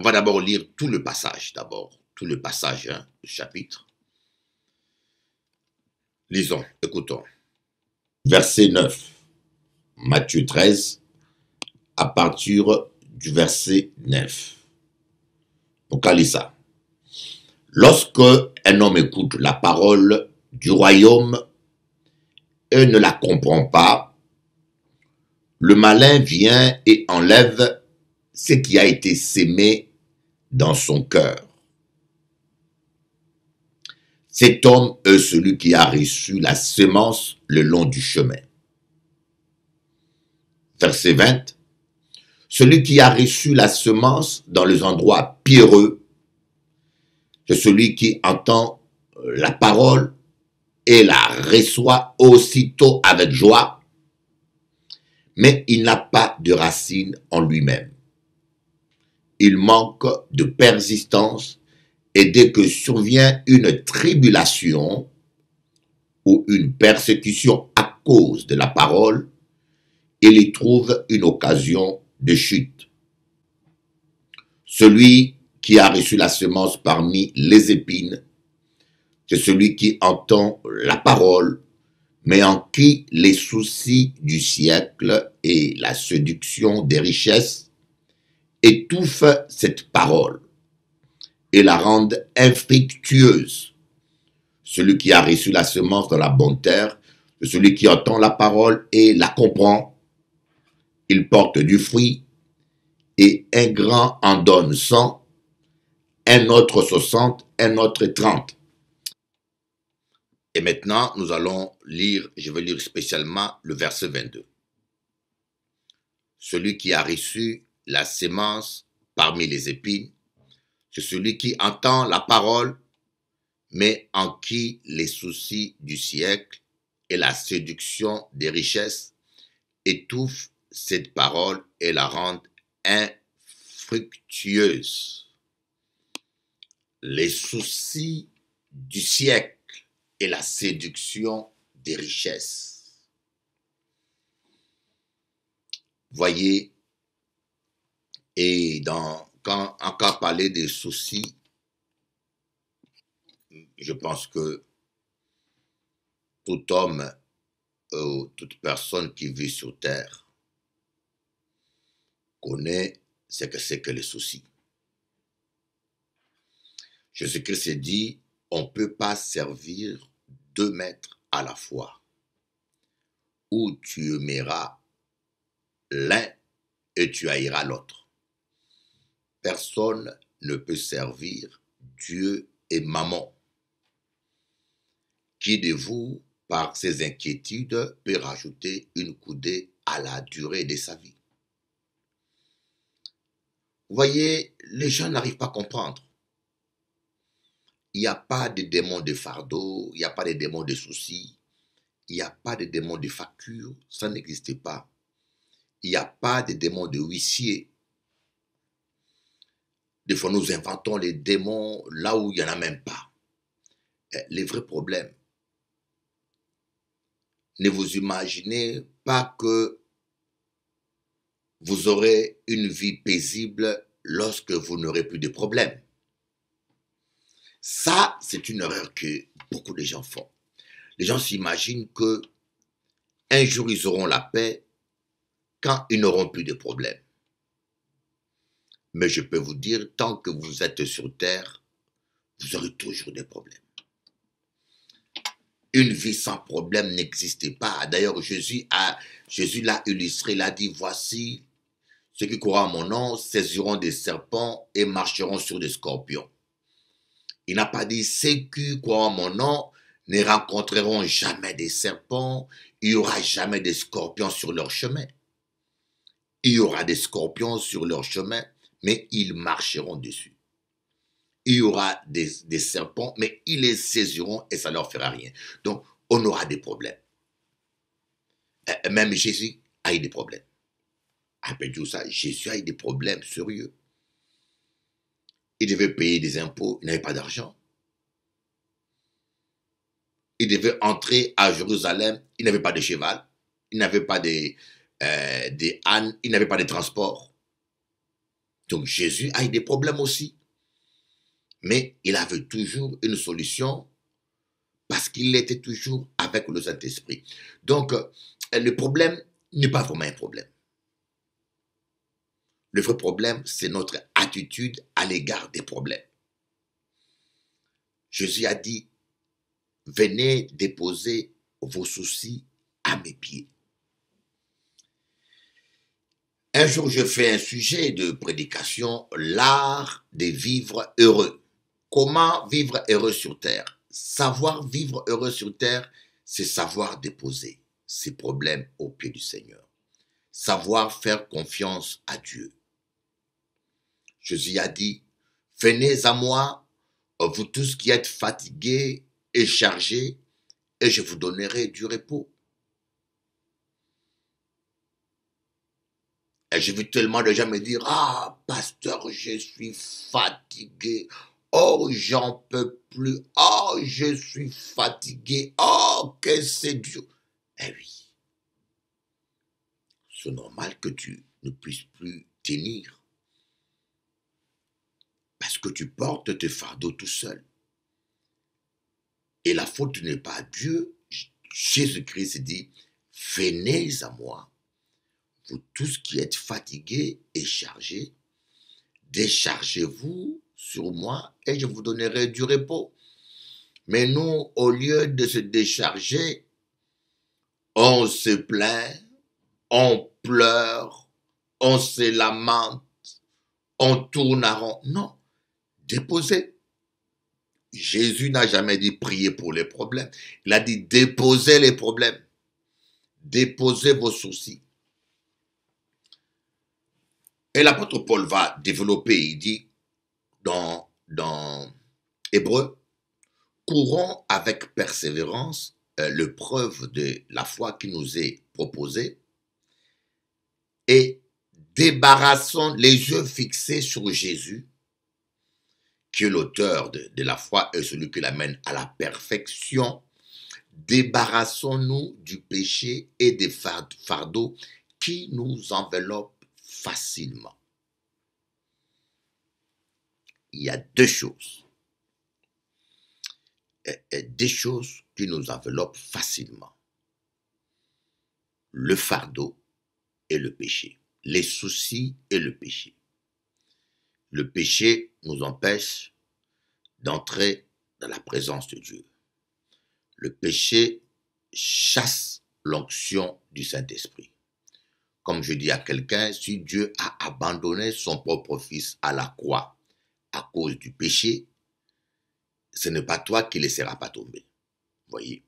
va d'abord lire tout le passage, tout le passage, hein, du chapitre. Lisons, écoutons. Verset 9, Matthieu 13, à partir du verset 9. Donc, allez ça. Lorsque un homme écoute la parole du royaume et ne la comprend pas, le malin vient et enlève ce qui a été sémé dans son cœur. Cet homme est celui qui a reçu la semence le long du chemin. Verset 20. Celui qui a reçu la semence dans les endroits pierreux, c'est celui qui entend la parole et la reçoit aussitôt avec joie, mais il n'a pas de racine en lui-même. Il manque de persistance et dès que survient une tribulation ou une persécution à cause de la parole, il y trouve une occasion de chute. Celui qui a reçu la semence parmi les épines, c'est celui qui entend la parole, mais en qui les soucis du siècle et la séduction des richesses étouffent cette parole et la rendent infructueuse. Celui qui a reçu la semence dans la bonne terre, c'est celui qui entend la parole et la comprend. Il porte du fruit, et un grand en donne 100, un autre 60, un autre 30. Et maintenant, nous allons lire, je vais lire spécialement le verset 22. Celui qui a reçu la semence parmi les épines, c'est celui qui entend la parole, mais en qui les soucis du siècle et la séduction des richesses étouffent cette parole et la rendent infructueuse. Les soucis du siècle et la séduction des richesses. Voyez, et quand parler des soucis, je pense que tout homme ou toute personne qui vit sur terre connaît ce que c'est que les soucis. Jésus-Christ dit, on ne peut pas servir 2 maîtres à la fois. Ou tu aimeras l'un et tu haïras l'autre. Personne ne peut servir Dieu et Mammon. Qui de vous, par ses inquiétudes, peut rajouter une coudée à la durée de sa vie? Vous voyez, les gens n'arrivent pas à comprendre. Il n'y a pas de démon de fardeau, il n'y a pas de démon de soucis, il n'y a pas de démon de facture, ça n'existe pas. Il n'y a pas de démon de huissier. Des fois, nous inventons les démons là où il n'y en a même pas. Les vrais problèmes. Ne vous imaginez pas que vous aurez une vie paisible lorsque vous n'aurez plus de problèmes. Ça, c'est une erreur que beaucoup de gens font. Les gens s'imaginent que un jour, ils auront la paix quand ils n'auront plus de problèmes. Mais je peux vous dire, tant que vous êtes sur terre, vous aurez toujours des problèmes. Une vie sans problème n'existe pas. D'ailleurs, Jésus l'a illustré, il a dit, voici, ceux qui croient en mon nom saisiront des serpents et marcheront sur des scorpions. Il n'a pas dit, ceux qui croient en mon nom ne rencontreront jamais des serpents, il n'y aura jamais des scorpions sur leur chemin. Il y aura des scorpions sur leur chemin, mais ils marcheront dessus. Il y aura des serpents, mais ils les saisiront et ça ne leur fera rien. Donc, on aura des problèmes. Même Jésus a eu des problèmes. Appelez-vous ça, Jésus a eu des problèmes sérieux. Il devait payer des impôts, il n'avait pas d'argent. Il devait entrer à Jérusalem, il n'avait pas de cheval, il n'avait pas des ânes, il n'avait pas de transport. Donc Jésus a eu des problèmes aussi. Mais il avait toujours une solution parce qu'il était toujours avec le Saint-Esprit. Donc, le problème n'est pas vraiment un problème. Le vrai problème, c'est notre attitude à l'égard des problèmes. Jésus a dit, venez déposer vos soucis à mes pieds. Un jour, je fais un sujet de prédication, l'art de vivre heureux. Comment vivre heureux sur terre? Savoir vivre heureux sur terre, c'est savoir déposer ses problèmes aux pieds du Seigneur. Savoir faire confiance à Dieu. Jésus a dit, venez à moi, vous tous qui êtes fatigués et chargés, et je vous donnerai du repos. Et j'ai vu tellement de gens me dire, ah, pasteur, je suis fatigué. Oh, j'en peux plus. Oh, je suis fatigué. Oh, que c'est dur. Eh oui, c'est normal que tu ne puisses plus tenir. Parce que tu portes tes fardeaux tout seul. Et la faute n'est pas à Dieu. Jésus-Christ dit, venez à moi, vous tous qui êtes fatigués et chargés, déchargez-vous sur moi et je vous donnerai du repos. Mais nous, au lieu de se décharger, on se plaint, on pleure, on se lamente, on tourne en rond. Non, déposez. Jésus n'a jamais dit prier pour les problèmes. Il a dit déposez les problèmes. Déposez vos soucis. Et l'apôtre Paul va développer, il dit dans Hébreu, courons avec persévérance l'épreuve de la foi qui nous est proposée et débarrassons les yeux fixés sur Jésus, qui est l'auteur de la foi et celui qui l'amène à la perfection. Débarrassons-nous du péché et des fardeaux qui nous enveloppent facilement. Il y a deux choses qui nous enveloppent facilement. Le fardeau et le péché. Les soucis et le péché. Le péché nous empêche d'entrer dans la présence de Dieu. Le péché chasse l'onction du Saint-Esprit. Comme je dis à quelqu'un, si Dieu a abandonné son propre fils à la croix à cause du péché, ce n'est pas toi qui ne laisseras pas tomber. Voyez.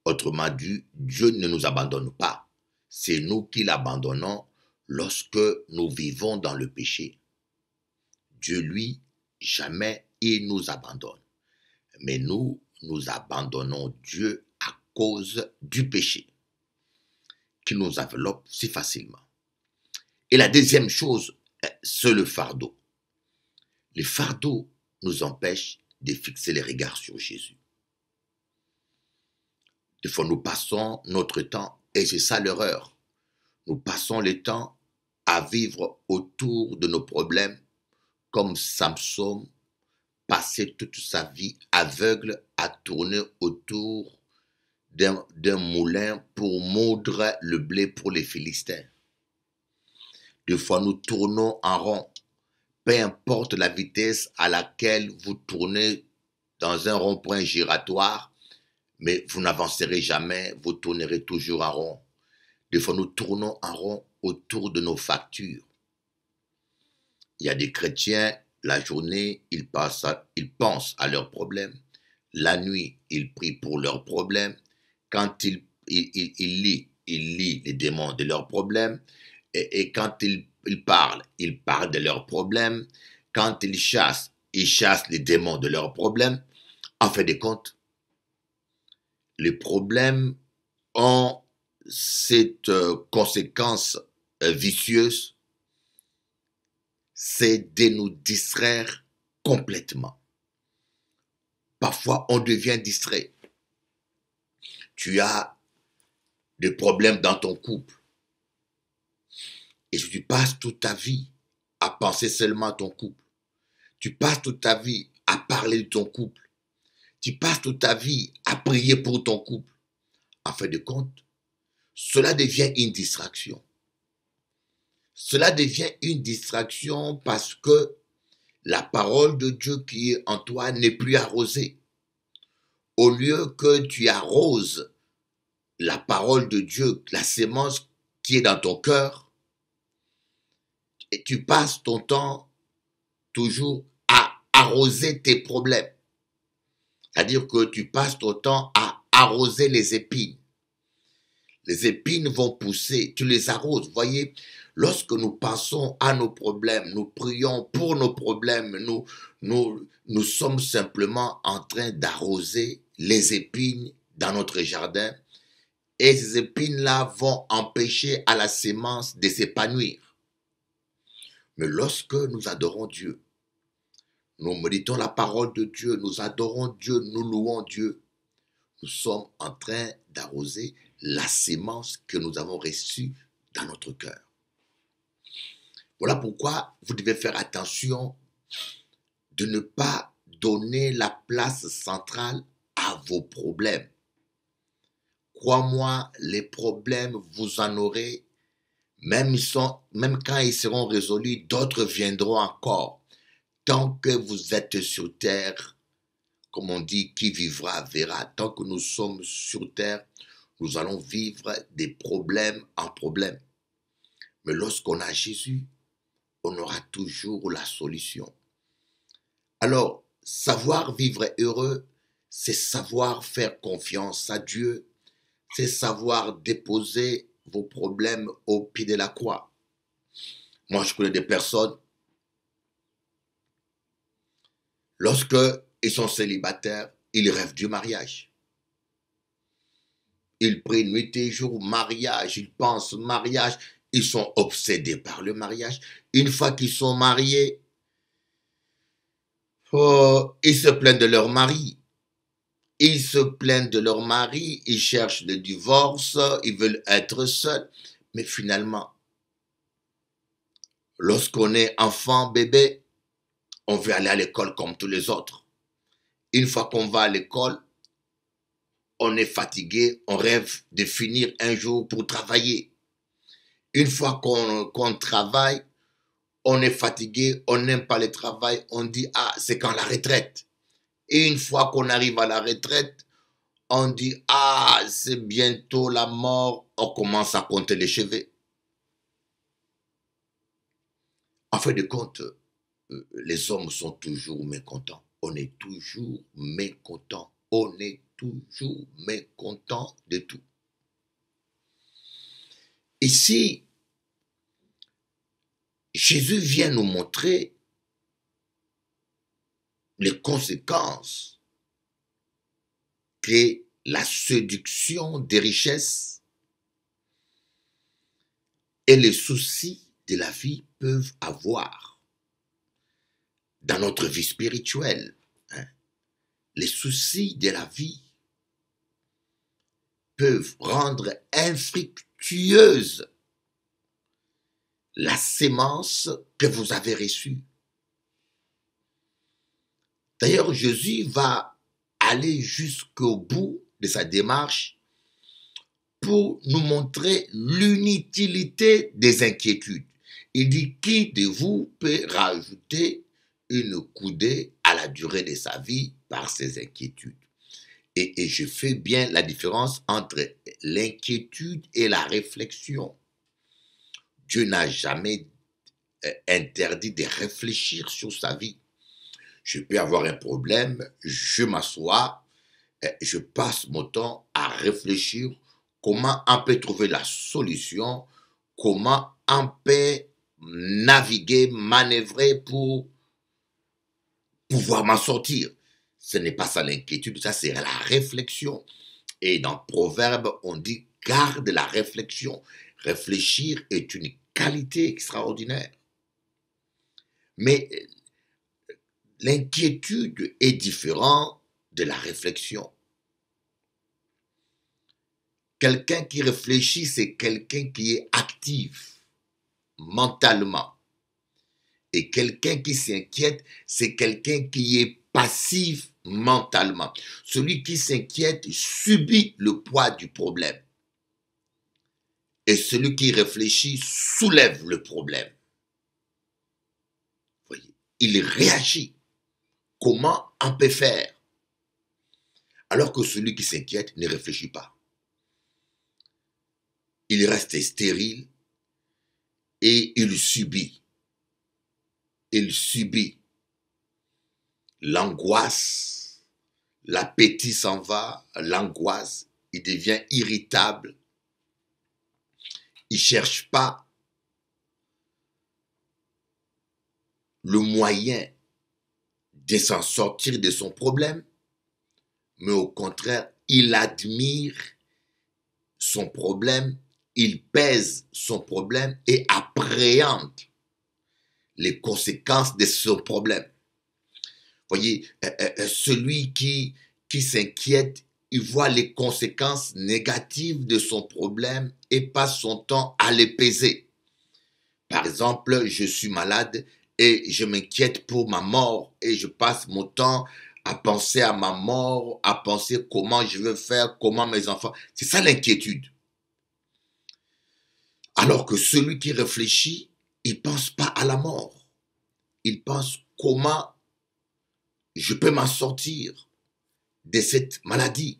Autrement dit, Dieu ne nous abandonne pas. C'est nous qui l'abandonnons lorsque nous vivons dans le péché. Dieu, lui, jamais il nous abandonne. Mais nous abandonnons Dieu à cause du péché qui nous enveloppe si facilement. Et la deuxième chose, c'est le fardeau. Le fardeau nous empêche de fixer les regards sur Jésus. Des fois, nous passons notre temps, et c'est ça l'erreur, nous passons le temps à vivre autour de nos problèmes comme Samson passait toute sa vie aveugle à tourner autour d'un moulin pour moudre le blé pour les Philistins. Des fois, nous tournons en rond. Peu importe la vitesse à laquelle vous tournez dans un rond-point giratoire, mais vous n'avancerez jamais, vous tournerez toujours en rond. Des fois, nous tournons en rond autour de nos factures. Il y a des chrétiens, la journée, ils pensent à leurs problèmes. La nuit, ils prient pour leurs problèmes. Quand ils lient les démons de leurs problèmes. Et quand ils parlent de leurs problèmes. Quand ils chassent les démons de leurs problèmes. En fin de compte, les problèmes ont cette conséquence vicieuse, c'est de nous distraire complètement. Parfois, on devient distrait. Tu as des problèmes dans ton couple. Et tu passes toute ta vie à penser seulement à ton couple. Tu passes toute ta vie à parler de ton couple. Tu passes toute ta vie à prier pour ton couple. En fin de compte, cela devient une distraction. Cela devient une distraction parce que la parole de Dieu qui est en toi n'est plus arrosée. Au lieu que tu arroses la parole de Dieu, la sémence qui est dans ton cœur, et tu passes ton temps toujours à arroser tes problèmes. C'est-à-dire que tu passes ton temps à arroser les épines. Les épines vont pousser, tu les arroses. Voyez, lorsque nous pensons à nos problèmes, nous prions pour nos problèmes, nous sommes simplement en train d'arroser les épines dans notre jardin. Et ces épines-là vont empêcher à la sémence de s'épanouir. Mais lorsque nous adorons Dieu, nous méditons la parole de Dieu, nous adorons Dieu, nous louons Dieu, nous sommes en train d'arroser la sémence que nous avons reçue dans notre cœur. Voilà pourquoi vous devez faire attention de ne pas donner la place centrale à vos problèmes. Crois-moi, les problèmes, vous en aurez, même quand ils seront résolus, d'autres viendront encore. Tant que vous êtes sur terre, comme on dit, qui vivra verra. Tant que nous sommes sur terre, nous allons vivre des problèmes en problème. Mais lorsqu'on a Jésus, on aura toujours la solution. Alors, savoir vivre heureux, c'est savoir faire confiance à Dieu, c'est savoir déposer vos problèmes au pied de la croix. Moi, je connais des personnes, lorsque ils sont célibataires, ils rêvent du mariage. Ils prient nuit et jour mariage, ils pensent mariage, ils sont obsédés par le mariage. Une fois qu'ils sont mariés, ils se plaignent de leur mari. Ils se plaignent de leur mari, ils cherchent le divorce, ils veulent être seuls. Mais finalement, lorsqu'on est enfant, bébé, on veut aller à l'école comme tous les autres. Une fois qu'on va à l'école, on est fatigué, on rêve de finir un jour pour travailler. Une fois qu'on travaille, on est fatigué, on n'aime pas le travail, on dit, ah, c'est quand la retraite. Et une fois qu'on arrive à la retraite, on dit, ah, c'est bientôt la mort, on commence à compter les cheveux. En fin de compte, les hommes sont toujours mécontents. On est toujours mécontents. On est toujours mécontents de tout. Ici, Jésus vient nous montrer les conséquences que la séduction des richesses et les soucis de la vie peuvent avoir dans notre vie spirituelle. Les soucis de la vie peuvent rendre infructueuse la sémence que vous avez reçue. D'ailleurs, Jésus va aller jusqu'au bout de sa démarche pour nous montrer l'inutilité des inquiétudes. Il dit, qui de vous peut rajouter une coudée à la durée de sa vie par ses inquiétudes? Et je fais bien la différence entre l'inquiétude et la réflexion. Dieu n'a jamais interdit de réfléchir sur sa vie. Je peux avoir un problème, je m'assois, je passe mon temps à réfléchir comment on peut trouver la solution, comment on peut naviguer, manœuvrer pour pouvoir m'en sortir. Ce n'est pas ça l'inquiétude, ça c'est la réflexion. Et dans Proverbe, on dit garde la réflexion. Réfléchir est une qualité extraordinaire. Mais l'inquiétude est différente de la réflexion. Quelqu'un qui réfléchit, c'est quelqu'un qui est actif mentalement. Et quelqu'un qui s'inquiète, c'est quelqu'un qui est passif mentalement. Celui qui s'inquiète subit le poids du problème. Et celui qui réfléchit soulève le problème. Voyez, il réagit. Comment on peut faire? Alors que celui qui s'inquiète ne réfléchit pas. Il reste stérile et il subit. Il subit l'angoisse, l'appétit s'en va, l'angoisse, il devient irritable. Il ne cherche pas le moyen de s'en sortir de son problème, mais au contraire, il admire son problème, il pèse son problème et appréhende les conséquences de ce problème. Voyez, celui qui s'inquiète, il voit les conséquences négatives de son problème et passe son temps à les peser. Par exemple, je suis malade et je m'inquiète pour ma mort et je passe mon temps à penser à ma mort, à penser comment je vais faire, comment mes enfants... C'est ça l'inquiétude. Alors que celui qui réfléchit, il ne pense pas à la mort. Il pense comment je peux m'en sortir de cette maladie.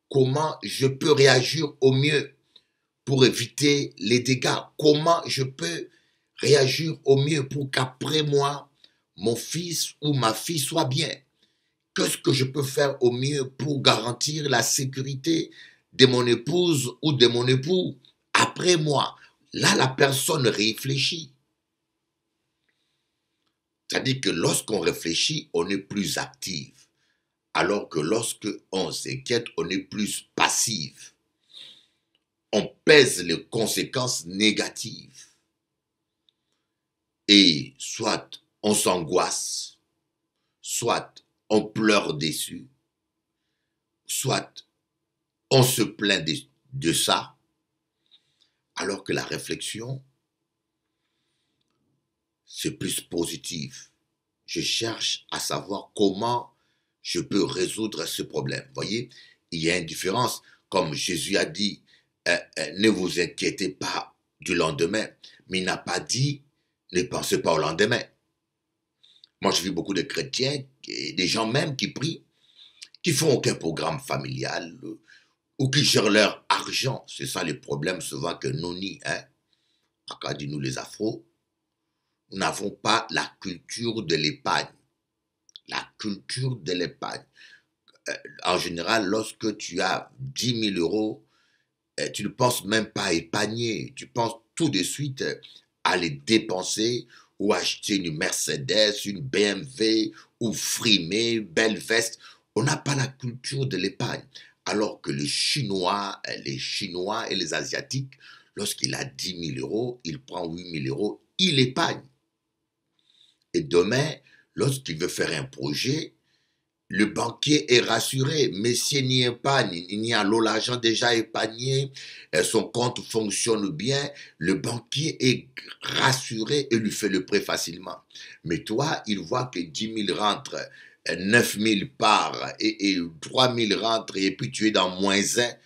Comment je peux réagir au mieux pour éviter les dégâts. Comment je peux réagir au mieux pour qu'après moi, mon fils ou ma fille soit bien. Qu'est-ce que je peux faire au mieux pour garantir la sécurité de mon épouse ou de mon époux après moi? Là, la personne réfléchit. C'est-à-dire que lorsqu'on réfléchit, on est plus actif. Alors que lorsqu'on s'inquiète, on est plus passif. On pèse les conséquences négatives. Et soit on s'angoisse, soit on pleure déçu, soit on se plaint de ça, alors que la réflexion, c'est plus positif. Je cherche à savoir comment je peux résoudre ce problème. Vous voyez, il y a une différence. Comme Jésus a dit, ne vous inquiétez pas du lendemain, mais il n'a pas dit, ne pensez pas au lendemain. Moi, je vis beaucoup de chrétiens, et des gens même qui prient, qui font aucun programme familial, ou qui gèrent leur argent. C'est ça le problème souvent que nous nie. Encore dit-nous les Afros, nous n'avons pas la culture de l'épargne. La culture de l'épargne. En général, lorsque tu as 10 000 euros, tu ne penses même pas à épargner. Tu penses tout de suite à les dépenser ou acheter une Mercedes, une BMW ou frimer, belle veste. On n'a pas la culture de l'épargne. Alors que les Chinois et les Asiatiques, lorsqu'il a 10 000 euros, il prend 8 000 euros, il épargne. Et demain, lorsqu'il veut faire un projet, le banquier est rassuré, mais s'il n'y épargne, il n'y a l'argent déjà épargné, son compte fonctionne bien, le banquier est rassuré et lui fait le prêt facilement. Mais toi, il voit que 10 000 rentrent, 9 000 part et 3 000 rentrent et puis tu es dans -1.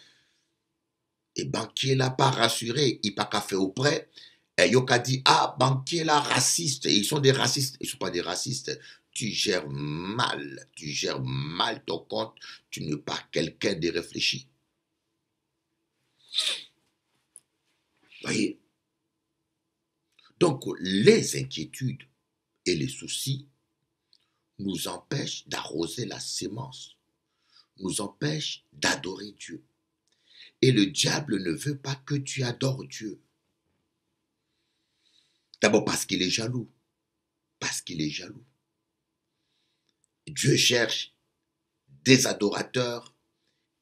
Et banquier l'a pas rassuré, il n'a pas qu'à faire au prêt. Et Yoka dit, ah, banquier là, raciste, ils sont des racistes. Ils ne sont pas des racistes. Tu gères mal ton compte, tu n'es pas quelqu'un de réfléchi. Voyez? Donc, les inquiétudes et les soucis nous empêchent d'arroser la sémence, nous empêchent d'adorer Dieu. Et le diable ne veut pas que tu adores Dieu. D'abord parce qu'il est jaloux. Parce qu'il est jaloux. Dieu cherche des adorateurs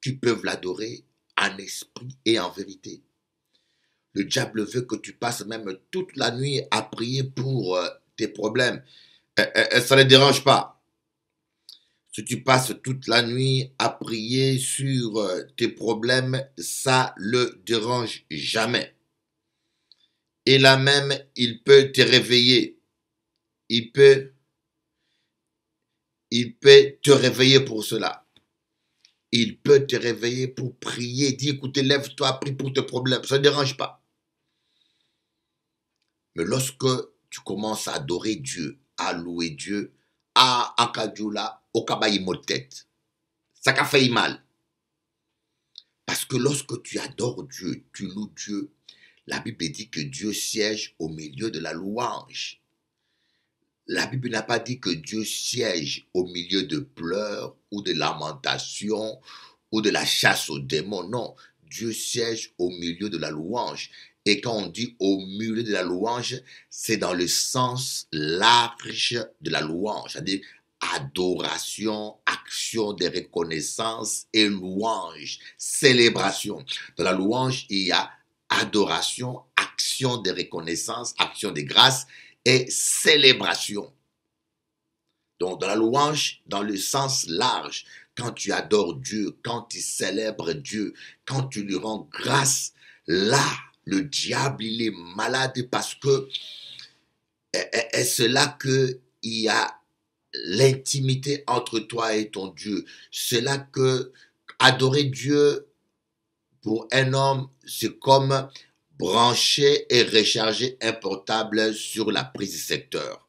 qui peuvent l'adorer en esprit et en vérité. Le diable veut que tu passes même toute la nuit à prier pour tes problèmes. Ça ne dérange pas. Si tu passes toute la nuit à prier sur tes problèmes, ça ne le dérange jamais. Et là même, il peut te réveiller il peut, il peut te réveiller pour cela. Il peut te réveiller pour prier, dire, écoutez, lève-toi, prie pour tes problèmes, ça ne dérange pas. Mais lorsque tu commences à adorer Dieu, à louer Dieu, à Akadjoula, au Kabaï tête, ça t'a fait mal. Parce que lorsque tu adores Dieu, tu loues Dieu, la Bible dit que Dieu siège au milieu de la louange. La Bible n'a pas dit que Dieu siège au milieu de pleurs ou de lamentations ou de la chasse aux démons. Non, Dieu siège au milieu de la louange. Et quand on dit au milieu de la louange, c'est dans le sens large de la louange, c'est-à-dire adoration, action de reconnaissance et louange, célébration. Dans la louange, il y a adoration, action de reconnaissance, action de grâce et célébration. Donc, dans la louange, dans le sens large, quand tu adores Dieu, quand tu célèbres Dieu, quand tu lui rends grâce, là, le diable, il est malade parce que c'est là qu'il y a l'intimité entre toi et ton Dieu. C'est là que adorer Dieu pour un homme, c'est comme brancher et recharger un portable sur la prise secteur.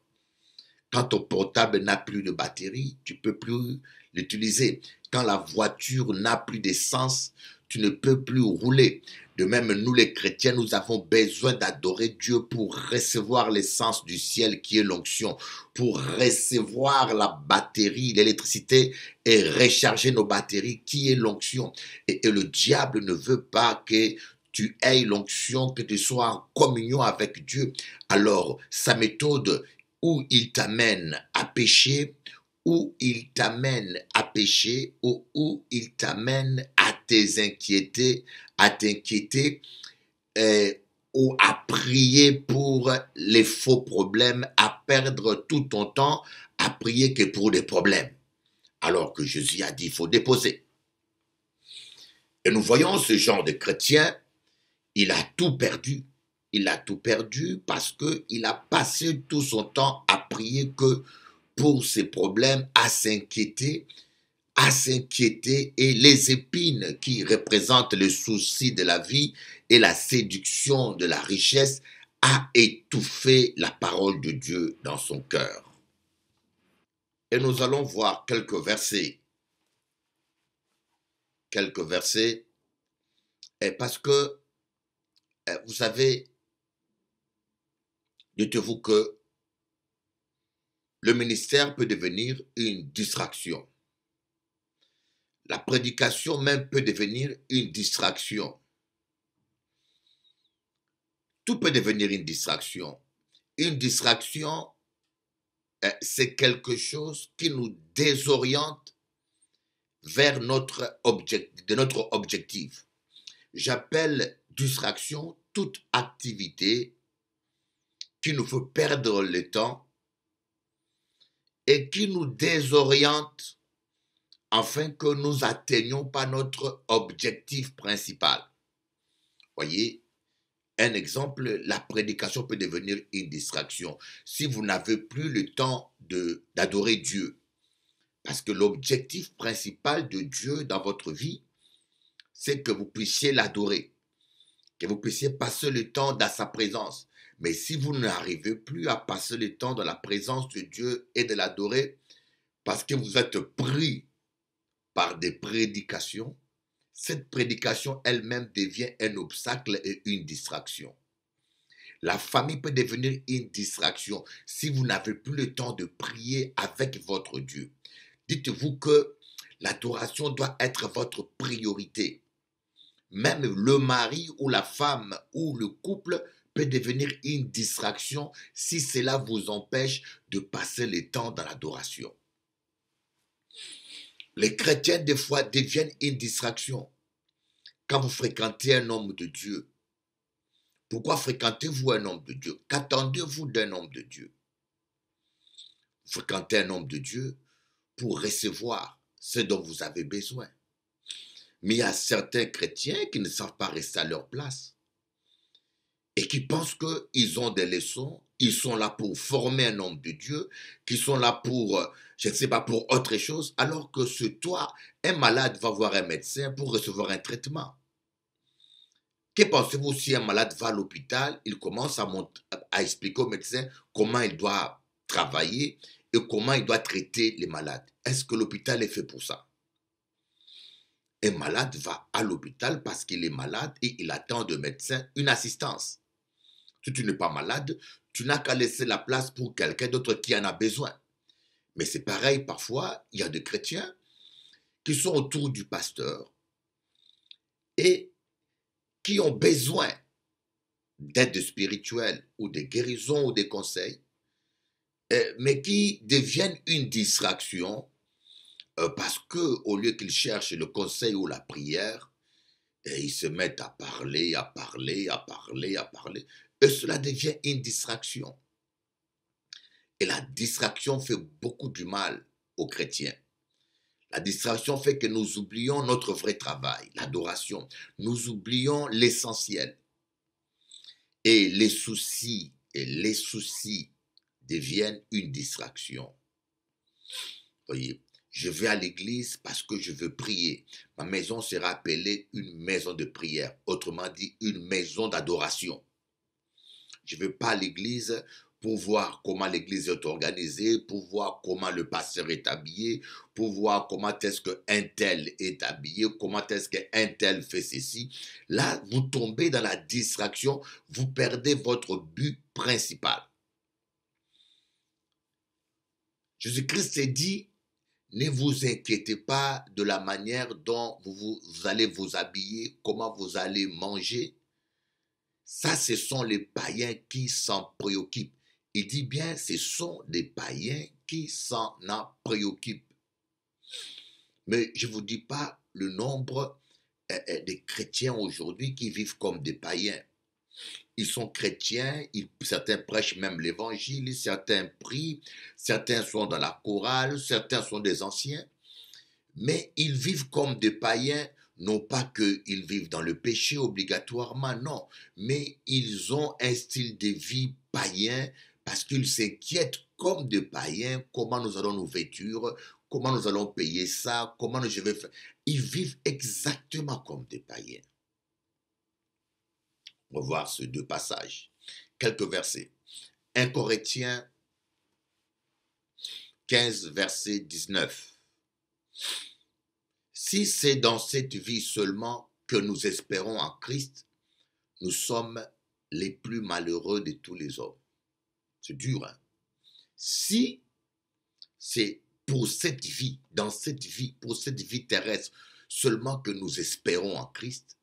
Quand ton portable n'a plus de batterie, tu ne peux plus l'utiliser. Quand la voiture n'a plus d'essence, tu ne peux plus rouler. De même, nous les chrétiens, nous avons besoin d'adorer Dieu pour recevoir l'essence du ciel qui est l'onction, pour recevoir la batterie, l'électricité et recharger nos batteries qui est l'onction. Et le diable ne veut pas que tu aies l'onction, que tu sois en communion avec Dieu. Alors, sa méthode, où il t'amène à pécher, où il t'amène à pécher, ou où il t'amène à t'inquiéter, ou à prier pour les faux problèmes, à perdre tout ton temps, à prier que pour des problèmes. Alors que Jésus a dit, il faut déposer. Et nous voyons ce genre de chrétien, il a tout perdu. Il a tout perdu parce qu'il a passé tout son temps à prier que pour ses problèmes, à s'inquiéter, et les épines qui représentent le souci de la vie et la séduction de la richesse a étouffé la parole de Dieu dans son cœur. Et nous allons voir quelques versets. Parce que, vous savez, dites-vous que le ministère peut devenir une distraction. La prédication même peut devenir une distraction. Tout peut devenir une distraction. Une distraction, c'est quelque chose qui nous désoriente vers notre objectif. J'appelle distraction toute activité qui nous fait perdre le temps et qui nous désoriente afin que nous n'atteignions pas notre objectif principal. Voyez, un exemple, la prédication peut devenir une distraction si vous n'avez plus le temps d'adorer Dieu. Parce que l'objectif principal de Dieu dans votre vie, c'est que vous puissiez l'adorer, que vous puissiez passer le temps dans sa présence. Mais si vous n'arrivez plus à passer le temps dans la présence de Dieu et de l'adorer, parce que vous êtes pris par des prédications, cette prédication elle-même devient un obstacle et une distraction. La famille peut devenir une distraction si vous n'avez plus le temps de prier avec votre Dieu. Dites-vous que l'adoration doit être votre priorité. Même le mari ou la femme ou le couple peut devenir une distraction si cela vous empêche de passer le temps dans l'adoration. Les chrétiens, des fois, deviennent une distraction. Quand vous fréquentez un homme de Dieu, pourquoi fréquentez-vous un homme de Dieu? Qu'attendez-vous d'un homme de Dieu? Vous fréquentez un homme de Dieu pour recevoir ce dont vous avez besoin. Mais il y a certains chrétiens qui ne savent pas rester à leur place et qui pensent qu'ils ont des leçons, ils sont là pour former un homme de Dieu, qui sont là pour, je ne sais pas, pour autre chose, alors que ce toi, un malade va voir un médecin pour recevoir un traitement. Que pensez-vous si un malade va à l'hôpital, il commence à expliquer au médecin comment il doit travailler et comment il doit traiter les malades? Est-ce que l'hôpital est fait pour ça? Un malade va à l'hôpital parce qu'il est malade et il attend de médecin une assistance. Si tu n'es pas malade, tu n'as qu'à laisser la place pour quelqu'un d'autre qui en a besoin. Mais c'est pareil, parfois, il y a des chrétiens qui sont autour du pasteur et qui ont besoin d'aide spirituelle ou de guérison ou de conseils, mais qui deviennent une distraction parce que au lieu qu'ils cherchent le conseil ou la prière, ils se mettent à parler, à parler, à parler, à parler, et cela devient une distraction. Et la distraction fait beaucoup du mal aux chrétiens. La distraction fait que nous oublions notre vrai travail, l'adoration. Nous oublions l'essentiel. Et les soucis deviennent une distraction. Voyez, je vais à l'église parce que je veux prier. Ma maison sera appelée une maison de prière, autrement dit une maison d'adoration. Je ne vais pas à l'église pour voir comment l'église est organisée, pour voir comment le pasteur est habillé, pour voir comment est-ce qu'un tel est habillé, comment est-ce qu'un tel fait ceci. Là, vous tombez dans la distraction, vous perdez votre but principal. Jésus-Christ s'est dit, ne vous inquiétez pas de la manière dont vous allez vous habiller, comment vous allez manger. Ça, ce sont les païens qui s'en préoccupent. Il dit bien, ce sont des païens qui s'en préoccupent. Mais je ne vous dis pas le nombre des chrétiens aujourd'hui qui vivent comme des païens. Ils sont chrétiens, certains prêchent même l'évangile, certains prient, certains sont dans la chorale, certains sont des anciens. Mais ils vivent comme des païens, non pas qu'ils vivent dans le péché obligatoirement, non, mais ils ont un style de vie païen parce qu'ils s'inquiètent comme des païens, comment nous allons nous vêtir, comment nous allons payer ça, comment je vais faire. Ils vivent exactement comme des païens. On va voir ces deux passages, quelques versets. 1 Corinthiens 15, verset 19. Si c'est dans cette vie seulement que nous espérons en Christ, nous sommes les plus malheureux de tous les hommes. C'est dur, hein? Si c'est pour cette vie, dans cette vie, pour cette vie terrestre, seulement que nous espérons en Christ,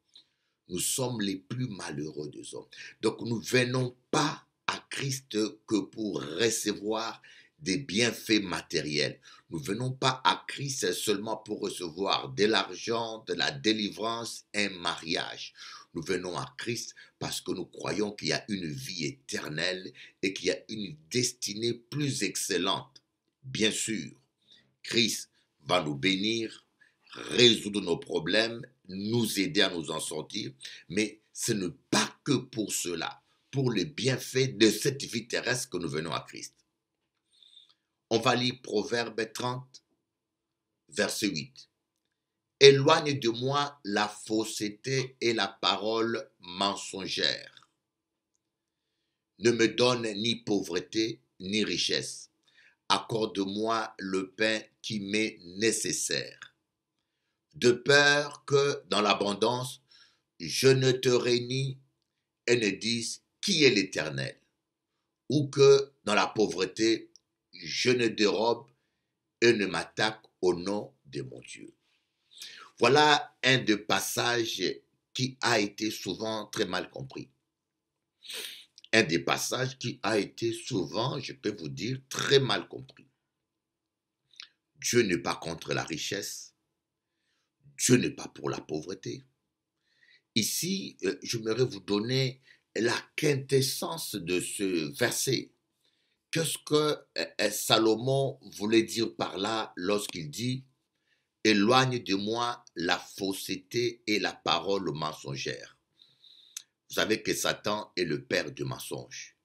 nous sommes les plus malheureux des hommes. Donc nous ne venons pas à Christ que pour recevoir des bienfaits matériels. Nous ne venons pas à Christ seulement pour recevoir de l'argent, de la délivrance, un mariage. Nous venons à Christ parce que nous croyons qu'il y a une vie éternelle et qu'il y a une destinée plus excellente. Bien sûr, Christ va nous bénir, résoudre nos problèmes, nous aider à nous en sortir, mais ce n'est pas que pour cela, pour les bienfaits de cette vie terrestre que nous venons à Christ. On va lire Proverbe 30, verset 8. Éloigne de moi la fausseté et la parole mensongère. Ne me donne ni pauvreté ni richesse. Accorde-moi le pain qui m'est nécessaire. De peur que dans l'abondance, je ne te réunis et ne dise qui est l'Éternel, ou que dans la pauvreté, je ne dérobe et ne m'attaque au nom de mon Dieu. Voilà un des passages qui a été souvent très mal compris. Un des passages qui a été souvent, je peux vous dire, très mal compris. Dieu n'est pas contre la richesse. Dieu n'est pas pour la pauvreté. Ici, j'aimerais vous donner la quintessence de ce verset. Qu'est-ce que Salomon voulait dire par là lorsqu'il dit « Éloigne de moi la fausseté et la parole mensongère ». Vous savez que Satan est le père du mensonge.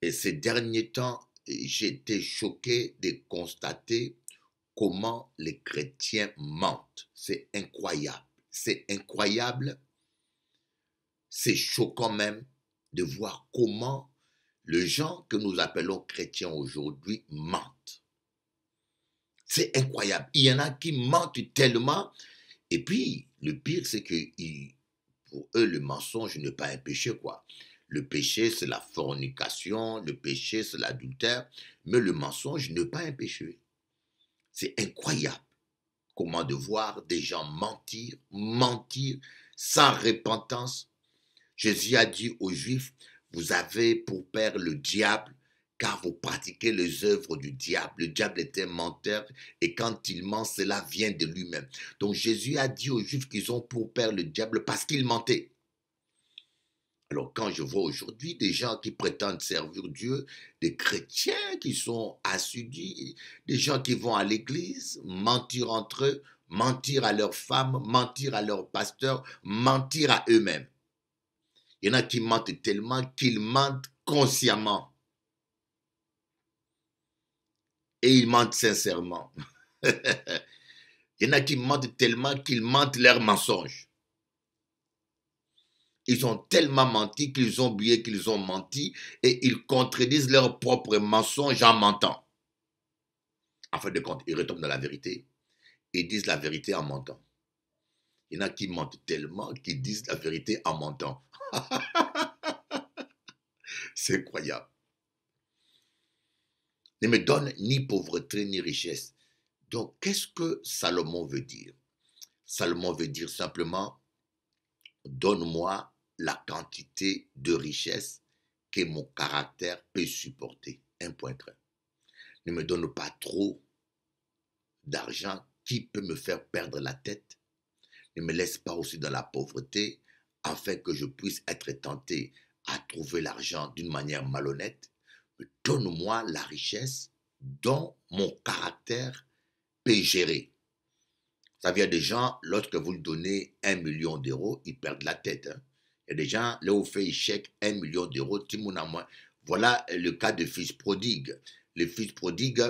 Et ces derniers temps, j'ai été choqué de constater comment les chrétiens mentent. C'est incroyable. C'est incroyable. C'est choquant même de voir comment les gens que nous appelons chrétiens aujourd'hui mentent. C'est incroyable. Il y en a qui mentent tellement. Et puis, le pire, c'est que pour eux, le mensonge n'est pas un péché, quoi. Le péché, c'est la fornication. Le péché, c'est l'adultère. Mais le mensonge n'est pas un péché. C'est incroyable comment de voir des gens mentir, mentir sans repentance. Jésus a dit aux Juifs, vous avez pour père le diable, car vous pratiquez les œuvres du diable. Le diable est un menteur, et quand il ment, cela vient de lui-même. Donc Jésus a dit aux Juifs qu'ils ont pour père le diable parce qu'ils mentaient. Alors quand je vois aujourd'hui des gens qui prétendent servir Dieu, des chrétiens qui sont assidus, des gens qui vont à l'église, mentir entre eux, mentir à leurs femmes, mentir à leurs pasteurs, mentir à eux-mêmes. Il y en a qui mentent tellement qu'ils mentent consciemment. Et ils mentent sincèrement. Il y en a qui mentent tellement qu'ils mentent leurs mensonges. Ils ont tellement menti qu'ils ont oublié qu'ils ont menti et ils contredisent leurs propres mensonges en mentant. En fin de compte, ils retombent dans la vérité et disent la vérité en mentant. Il y en a qui mentent tellement qu'ils disent la vérité en mentant. C'est incroyable. Ne me donne ni pauvreté ni richesse. Donc, qu'est-ce que Salomon veut dire? Salomon veut dire simplement, donne-moi la quantité de richesse que mon caractère peut supporter. Un point très. Ne me donne pas trop d'argent qui peut me faire perdre la tête. Ne me laisse pas aussi dans la pauvreté afin que je puisse être tenté à trouver l'argent d'une manière malhonnête. Donne-moi la richesse dont mon caractère peut gérer. Ça vient des gens, lorsque vous lui donnez 1 million d'euros, ils perdent la tête. Hein. Il y a des gens, là où vous faites chèque 1 million d'euros, Timoun moins. Voilà le cas de fils prodigue. Le fils prodigue,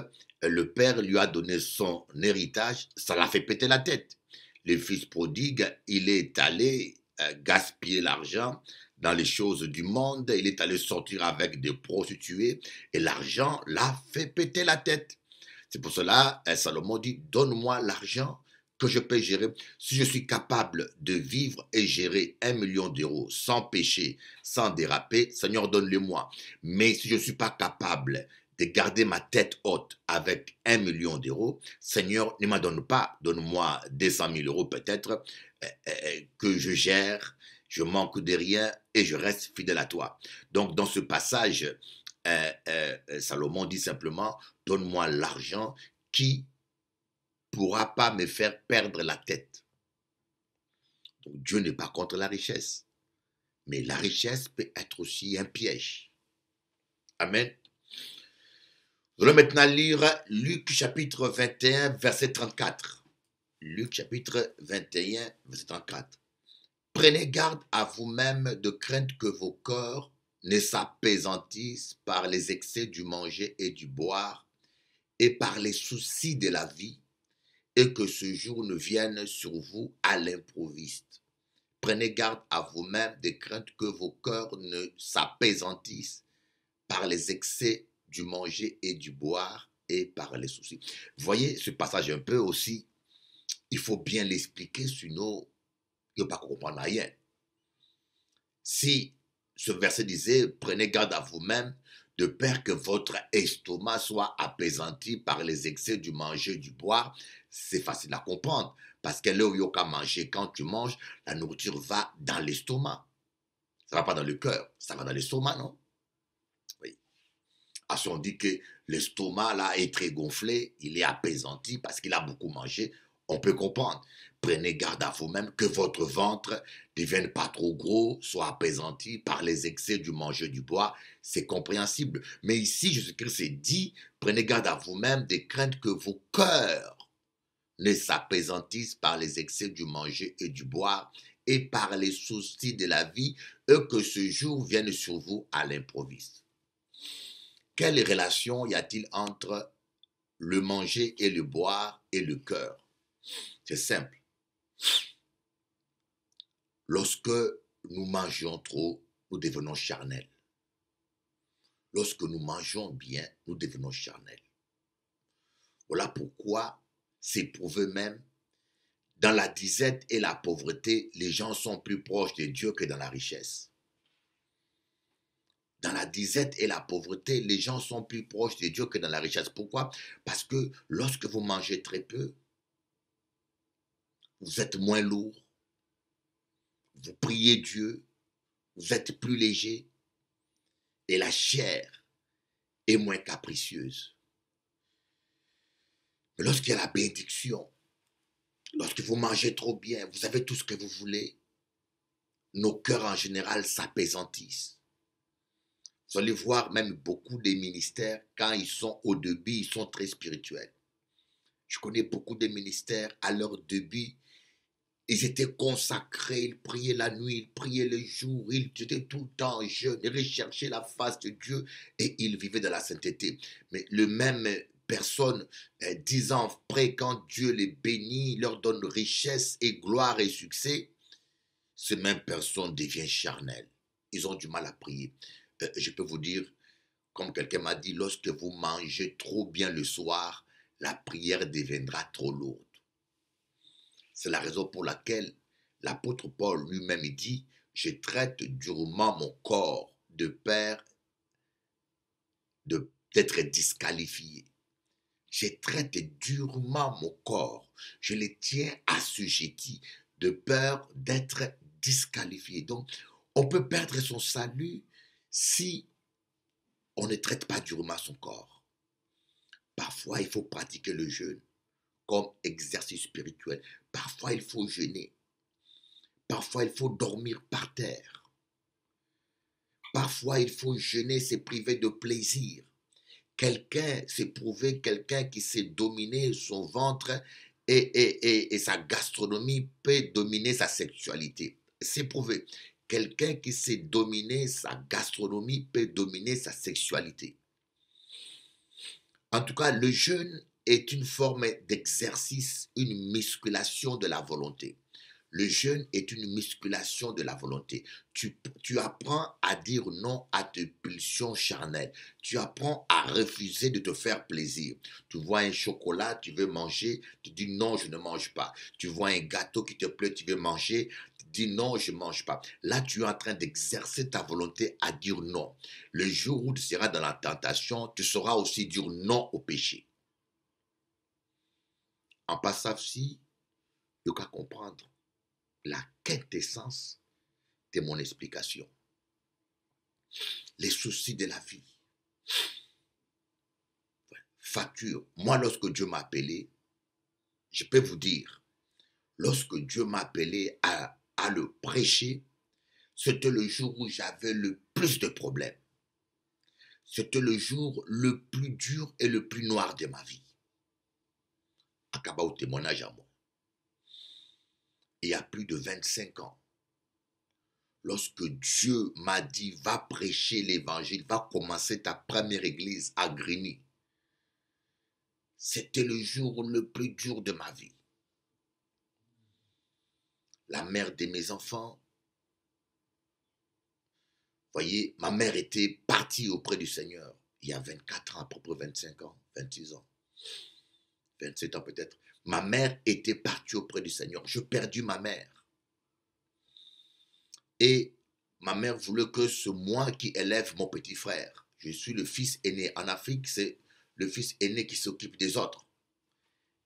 le père lui a donné son héritage, ça l'a fait péter la tête. Le fils prodigue, il est allé gaspiller l'argent dans les choses du monde, il est allé sortir avec des prostituées et l'argent l'a fait péter la tête. C'est pour cela, Salomon dit, donne-moi l'argent que je peux gérer. Si je suis capable de vivre et gérer 1 million d'euros sans péché, sans déraper, Seigneur, donne-le-moi. Mais si je ne suis pas capable de garder ma tête haute avec 1 million d'euros, Seigneur, ne m'en donne pas. Donne-moi 200 000 euros peut-être que je gère, je manque de rien et je reste fidèle à toi. Donc, dans ce passage, Salomon dit simplement, donne-moi l'argent qui pourra pas me faire perdre la tête. Donc Dieu n'est pas contre la richesse. Mais la richesse peut être aussi un piège. Amen. Nous allons maintenant lire Luc chapitre 21, verset 34. Luc chapitre 21, verset 34. Prenez garde à vous-même de crainte que vos corps ne s'apaisantissent par les excès du manger et du boire et par les soucis de la vie, et que ce jour ne vienne sur vous à l'improviste. Prenez garde à vous-même de crainte que vos cœurs ne s'apaisantissent par les excès du manger et du boire et par les soucis. Voyez ce passage un peu aussi, il faut bien l'expliquer, sinon il ne va pas comprendre rien. Si ce verset disait, prenez garde à vous-même de peur que votre estomac soit apaisanti par les excès du manger et du boire, c'est facile à comprendre. Parce que là où il y a qu'à manger, quand tu manges, la nourriture va dans l'estomac. Ça ne va pas dans le cœur, ça va dans l'estomac, non? Oui. Ah, si on dit que l'estomac là est très gonflé, il est apaisanti parce qu'il a beaucoup mangé, on peut comprendre. Prenez garde à vous-même que votre ventre ne devienne pas trop gros, soit apaisanti par les excès du manger du bois. C'est compréhensible. Mais ici, Jésus-Christ s'est dit, prenez garde à vous-même de crainte que vos cœurs ne s'apaisantissent par les excès du manger et du boire et par les soucis de la vie, et que ce jour vienne sur vous à l'improviste. Quelle relation y a-t-il entre le manger et le boire et le cœur? C'est simple. Lorsque nous mangeons trop, nous devenons charnels. Lorsque nous mangeons bien, nous devenons charnels. Voilà pourquoi c'est prouvé même, dans la disette et la pauvreté, les gens sont plus proches de Dieu que dans la richesse. Dans la disette et la pauvreté, les gens sont plus proches de Dieu que dans la richesse. Pourquoi? Parce que lorsque vous mangez très peu, vous êtes moins lourd, vous priez Dieu, vous êtes plus léger et la chair est moins capricieuse. Mais lorsqu'il y a la bénédiction, lorsque vous mangez trop bien, vous avez tout ce que vous voulez, nos cœurs en général s'apaisantissent. Vous allez voir même beaucoup des ministères, quand ils sont au début, ils sont très spirituels. Je connais beaucoup de ministères, à leur début, ils étaient consacrés, ils priaient la nuit, ils priaient le jour, ils étaient tout le temps en jeûne, ils recherchaient la face de Dieu et ils vivaient dans la sainteté. Mais le même personne, 10 ans après, quand Dieu les bénit, leur donne richesse et gloire et succès, ces mêmes personnes deviennent charnelles. Ils ont du mal à prier. Je peux vous dire, comme quelqu'un m'a dit, lorsque vous mangez trop bien le soir, la prière deviendra trop lourde. C'est la raison pour laquelle l'apôtre Paul lui-même dit, je traite durement mon corps de peur d'être disqualifié. Je traite durement mon corps. Je le tiens assujetti de peur d'être disqualifié. Donc, on peut perdre son salut si on ne traite pas durement son corps. Parfois, il faut pratiquer le jeûne comme exercice spirituel. Parfois, il faut jeûner. Parfois, il faut dormir par terre. Parfois, il faut jeûner, se priver de plaisir. C'est prouvé, quelqu'un qui sait dominer son ventre et sa gastronomie peut dominer sa sexualité. C'est prouvé. Quelqu'un qui sait dominer sa gastronomie peut dominer sa sexualité. En tout cas, le jeûne est une forme d'exercice, une musculation de la volonté. Le jeûne est une musculation de la volonté. Tu apprends à dire non à tes pulsions charnelles. Tu apprends à refuser de te faire plaisir. Tu vois un chocolat, tu veux manger, tu dis non, je ne mange pas. Tu vois un gâteau qui te plaît, tu veux manger, tu dis non, je ne mange pas. Là, tu es en train d'exercer ta volonté à dire non. Le jour où tu seras dans la tentation, tu sauras aussi dire non au péché. En passant aussi, il faut comprendre la quintessence de mon explication. Les soucis de la vie. Facture. Moi, lorsque Dieu m'a appelé, je peux vous dire, lorsque Dieu m'a appelé à le prêcher, c'était le jour où j'avais le plus de problèmes. C'était le jour le plus dur et le plus noir de ma vie. Akaba au témoignage à moi. Il y a plus de 25 ans, lorsque Dieu m'a dit, va prêcher l'évangile, va commencer ta première église à Grigny. C'était le jour le plus dur de ma vie. La mère de mes enfants, voyez, ma mère était partie auprès du Seigneur il y a 24 ans, à peu près 25 ans, 26 ans, 27 ans peut-être. Ma mère était partie auprès du Seigneur. Je perdis ma mère. Et ma mère voulait que c'est moi qui élève mon petit frère. Je suis le fils aîné. En Afrique, c'est le fils aîné qui s'occupe des autres.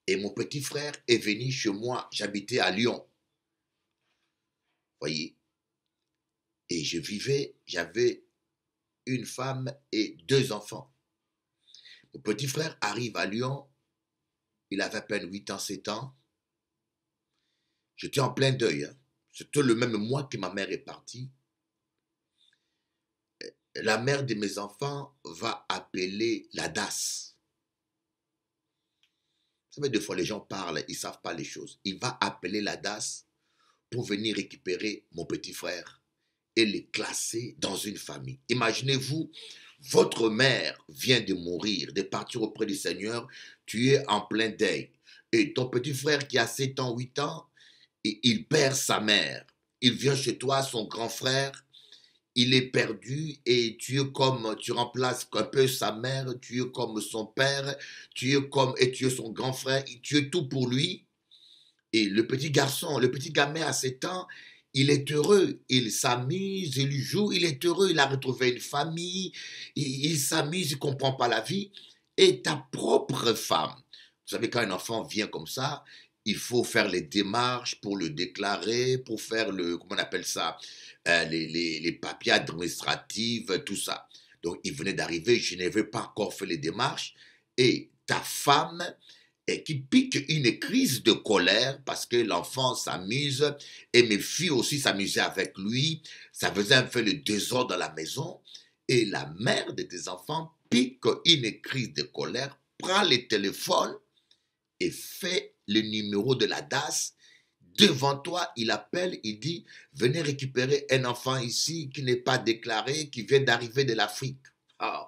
Et mon petit frère est venu chez moi. J'habitais à Lyon. Voyez. Et j'avais une femme et 2 enfants. Mon petit frère arrive à Lyon. Il avait à peine 8 ans, 7 ans. J'étais en plein deuil. Hein. C'était le même mois que ma mère est partie. La mère de mes enfants va appeler la DAS. Vous savez, des fois, les gens parlent, ils ne savent pas les choses. Il va appeler la DAS pour venir récupérer mon petit frère et les classer dans une famille. Imaginez-vous, votre mère vient de mourir, de partir auprès du Seigneur, tu es en plein deuil. Et ton petit frère qui a 7 ans, 8 ans, et il perd sa mère. Il vient chez toi, son grand frère, il est perdu et tu remplaces un peu sa mère, tu es comme son père, tu es son grand frère, tu es tout pour lui. Et le petit garçon, le petit gamin à 7 ans, il est heureux, il s'amuse, il joue, il est heureux, il a retrouvé une famille, il s'amuse, il ne comprend pas la vie. Et ta propre femme, vous savez, quand un enfant vient comme ça, il faut faire les démarches pour le déclarer, pour faire comment on appelle ça, les papiers administratifs, tout ça. Donc, il venait d'arriver, je n'avais pas encore fait les démarches, et ta femme et qui pique une crise de colère parce que l'enfant s'amuse et mes filles aussi s'amusaient avec lui. Ça faisait un peu le désordre dans la maison. Et la mère de tes enfants pique une crise de colère, prend le téléphone et fait le numéro de la DAS. Devant toi, il appelle, il dit, venez récupérer un enfant ici qui n'est pas déclaré, qui vient d'arriver de l'Afrique. Oh.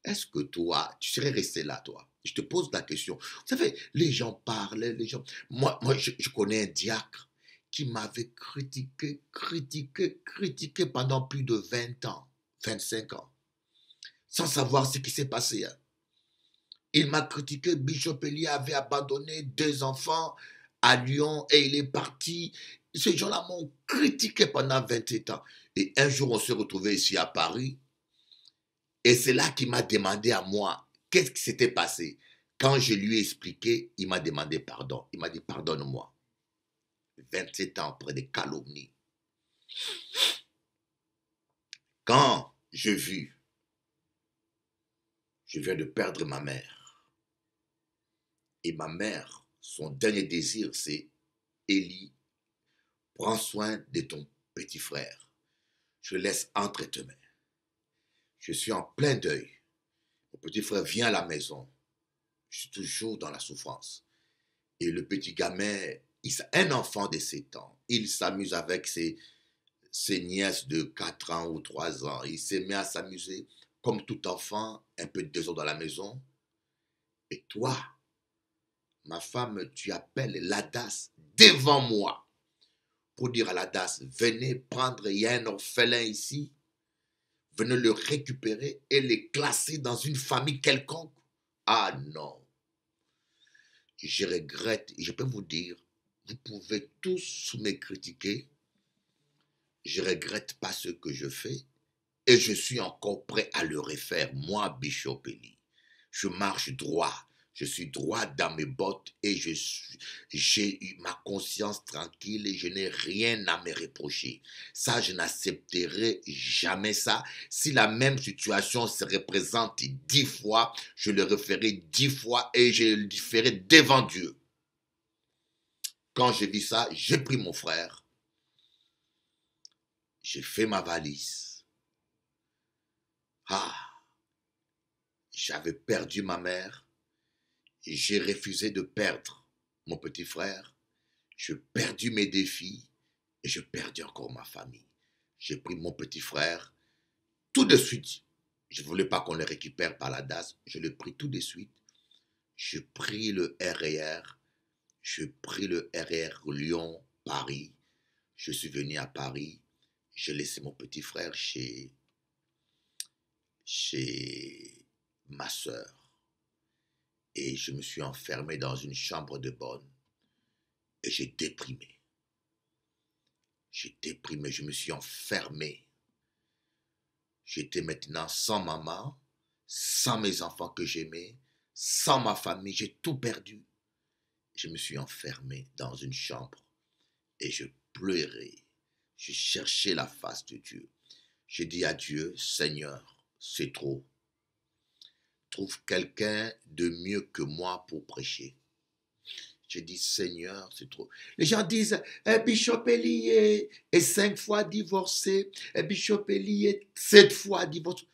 Est-ce que toi, tu serais resté là, toi? Je te pose la question. Vous savez, les gens parlent, les gens... Moi je connais un diacre qui m'avait critiqué pendant plus de 20 ans, 25 ans, sans savoir ce qui s'est passé. Hein. Il m'a critiqué, Bishop Eli avait abandonné 2 enfants à Lyon et il est parti. Ces gens-là m'ont critiqué pendant 27 ans. Et un jour, on s'est retrouvés ici à Paris. Et c'est là qu'il m'a demandé à moi, qu'est-ce qui s'était passé? Quand je lui ai expliqué, il m'a demandé pardon. Il m'a dit, pardonne-moi. 27 ans après des calomnies. Quand je viens de perdre ma mère. Et ma mère, son dernier désir, c'est, Élie, prends soin de ton petit frère. Je le laisse entre tes mains. Je suis en plein deuil. Mon petit frère vient à la maison. Je suis toujours dans la souffrance. Et le petit gamin, un enfant de 7 ans, il s'amuse avec ses nièces de 4 ans ou 3 ans. Il s'est mis à s'amuser comme tout enfant, un peu de désordre dans la maison. Et toi, ma femme, tu appelles l'ADAS devant moi pour dire à l'ADAS, venez prendre, il y a un orphelin ici, venez le récupérer et le classer dans une famille quelconque. Ah non. Je regrette, je peux vous dire, vous pouvez tous me critiquer, je ne regrette pas ce que je fais et je suis encore prêt à le refaire, moi, Bishop Eli. Je marche droit, je suis droit dans mes bottes et j'ai ma conscience tranquille et je n'ai rien à me reprocher. Ça, je n'accepterai jamais ça. Si la même situation se représente 10 fois, je le referai 10 fois et je le ferai devant Dieu. Quand j'ai vu ça, j'ai pris mon frère, j'ai fait ma valise. Ah, j'avais perdu ma mère, j'ai refusé de perdre mon petit frère, j'ai perdu mes défis et j'ai perdu encore ma famille. J'ai pris mon petit frère tout de suite. Je ne voulais pas qu'on le récupère par la DAS, je l'ai pris tout de suite. J'ai pris le RER, j'ai pris le RER Lyon-Paris. Je suis venu à Paris, j'ai laissé mon petit frère chez ma sœur et je me suis enfermé dans une chambre de bonne et j'ai déprimé. Je me suis enfermé. J'étais maintenant sans maman, sans mes enfants que j'aimais, sans ma famille, j'ai tout perdu. Je me suis enfermé dans une chambre et je pleurais. Je cherchais la face de Dieu. J'ai dit à Dieu, Seigneur, c'est trop. Trouve quelqu'un de mieux que moi pour prêcher. J'ai dit, Seigneur, c'est trop. Les gens disent, Bishop Eli est 5 fois divorcé, Bishop Eli est 7 fois divorcé.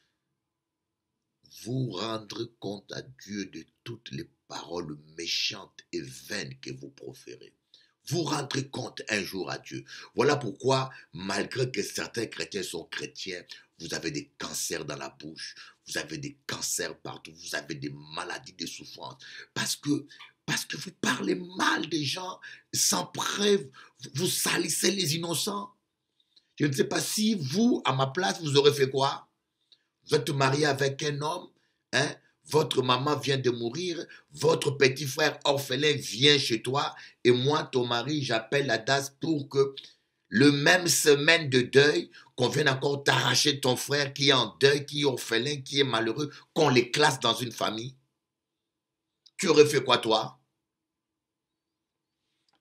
Vous rendrez compte à Dieu de toutes les paroles méchantes et vaines que vous proférez. vous rendrez compte un jour à Dieu. Voilà pourquoi, malgré que certains chrétiens sont chrétiens, vous avez des cancers dans la bouche, vous avez des cancers partout, vous avez des maladies, des souffrances. Parce que, parce que vous parlez mal des gens sans preuve, vous salissez les innocents. Je ne sais pas si vous, à ma place, vous aurez fait quoi? Vous êtes marié avec un homme, hein? Votre maman vient de mourir, votre petit frère orphelin vient chez toi, et moi, ton mari, j'appelle la DAS pour que le même semaine de deuil, qu'on vienne encore t'arracher ton frère qui est en deuil, qui est orphelin, qui est malheureux, qu'on les classe dans une famille. Tu aurais fait quoi, toi?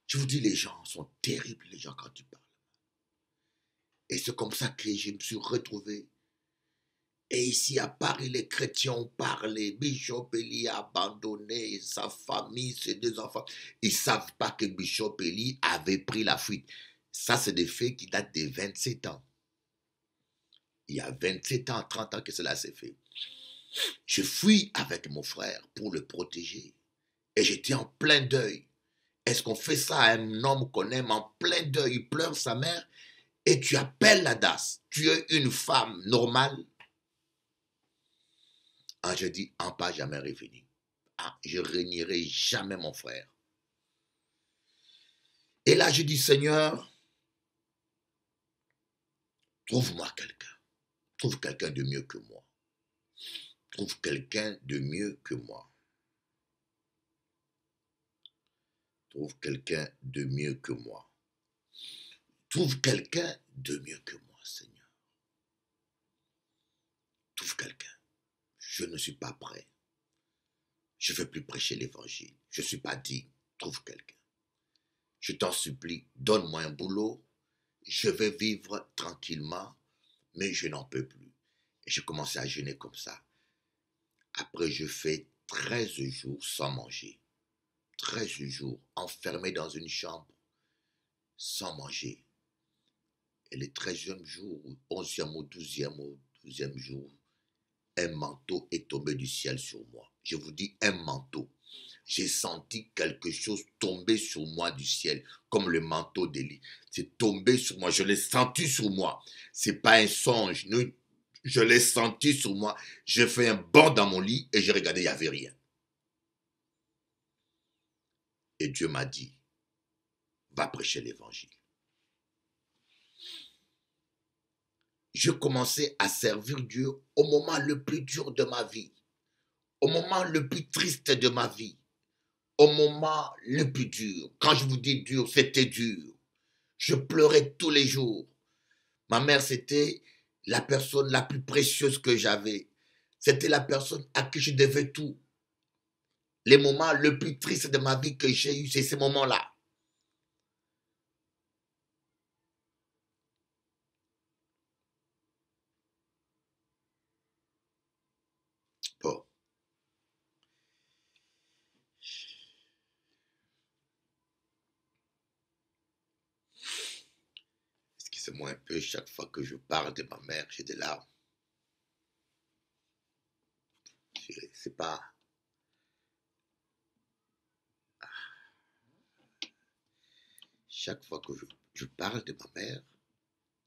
Je vous dis, les gens sont terribles, les gens, quand tu parles. Et c'est comme ça que je me suis retrouvé. Et ici à Paris, les chrétiens ont parlé. Bishop Eli a abandonné sa famille, ses deux enfants. Ils ne savent pas que Bishop Eli avait pris la fuite. Ça, c'est des faits qui datent de 27 ans. Il y a 27 ans, 30 ans que cela s'est fait. Je fuis avec mon frère pour le protéger. Et j'étais en plein deuil. Est-ce qu'on fait ça à un homme qu'on aime en plein deuil? Il pleure sa mère et tu appelles la DAS. Tu es une femme normale. Ah, je dis, en pas jamais revenir. Ah, je réunirai jamais mon frère. Et là, je dis, Seigneur, trouve-moi quelqu'un. Trouve quelqu'un de mieux que moi. Trouve quelqu'un de mieux que moi. Trouve quelqu'un de mieux que moi. Trouve quelqu'un de mieux que moi, Seigneur. Trouve quelqu'un. Je ne suis pas prêt. Je ne veux plus prêcher l'évangile. Je ne suis pas dit, trouve quelqu'un. Je t'en supplie, donne-moi un boulot. Je vais vivre tranquillement, mais je n'en peux plus. Et je commence à jeûner comme ça. Après, je fais 13 jours sans manger. 13 jours enfermé dans une chambre, sans manger. Et le 13e jour, 11e ou 12e jour, un manteau est tombé du ciel sur moi. Je vous dis un manteau. J'ai senti quelque chose tomber sur moi du ciel, comme le manteau d'Élie. C'est tombé sur moi, je l'ai senti sur moi. C'est pas un songe, je l'ai senti sur moi. J'ai fait un bond dans mon lit et j'ai regardé, il n'y avait rien. Et Dieu m'a dit, va prêcher l'évangile. Je commençais à servir Dieu au moment le plus dur de ma vie, au moment le plus triste de ma vie, au moment le plus dur. Quand je vous dis dur, c'était dur. Je pleurais tous les jours. Ma mère, c'était la personne la plus précieuse que j'avais. C'était la personne à qui je devais tout. Les moments le plus tristes de ma vie que j'ai eu, c'est ces moments-là. Bon. Excusez-moi un peu, chaque fois que je parle de ma mère, j'ai des larmes. C'est pas... Chaque fois que je parle de ma mère,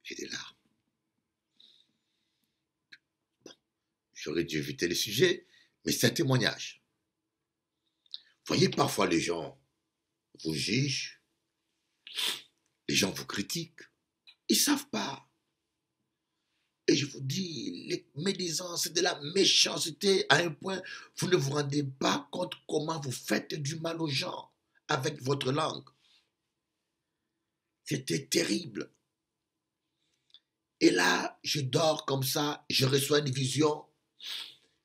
j'ai des larmes. Bon, j'aurais dû éviter le sujet, mais c'est un témoignage. Vous voyez, parfois les gens vous jugent, les gens vous critiquent, ils ne savent pas. Et je vous dis, les médisants, c'est de la méchanceté à un point, vous ne vous rendez pas compte comment vous faites du mal aux gens avec votre langue. C'était terrible. Et là, je dors comme ça, je reçois une vision,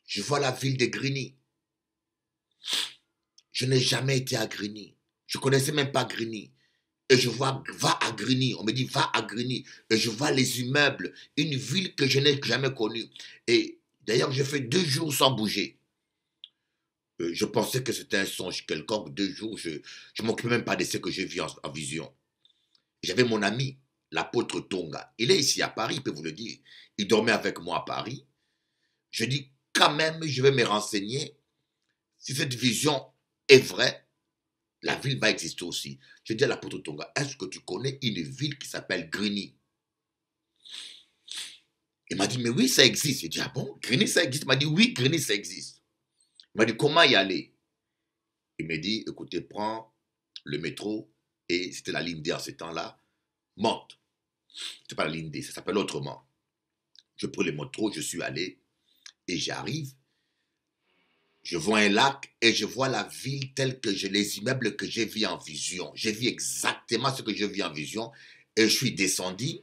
je vois la ville de Grigny. Je n'ai jamais été à Grigny. Je ne connaissais même pas Grigny. Et je vois, va à Grigny. On me dit, va à Grigny. Et je vois les immeubles, une ville que je n'ai jamais connue. Et d'ailleurs, j'ai fait 2 jours sans bouger. Je pensais que c'était un songe quelconque. 2 jours, je ne m'occupais même pas de ce que j'ai vu en vision. J'avais mon ami, l'apôtre Tonga. Il est ici à Paris, il peut vous le dire. Il dormait avec moi à Paris. Je dis, quand même, je vais me renseigner si cette vision est vraie. La ville va exister aussi. Je dis à l'apôtre Tonga, est-ce que tu connais une ville qui s'appelle Grigny? Il m'a dit, mais oui, ça existe. J'ai dit, ah bon, Grigny, ça existe? Il m'a dit, oui, Grigny, ça existe. Il m'a dit, comment y aller? Il m'a dit, écoutez, prends le métro, et c'était la ligne D en ce temps-là, monte. C'est pas la ligne D, ça s'appelle autrement. Je prends le métro, je suis allé, et j'arrive, je vois un lac, et je vois la ville telle que les immeubles que j'ai vus en vision. J'ai vu exactement ce que j'ai vu en vision, et je suis descendu,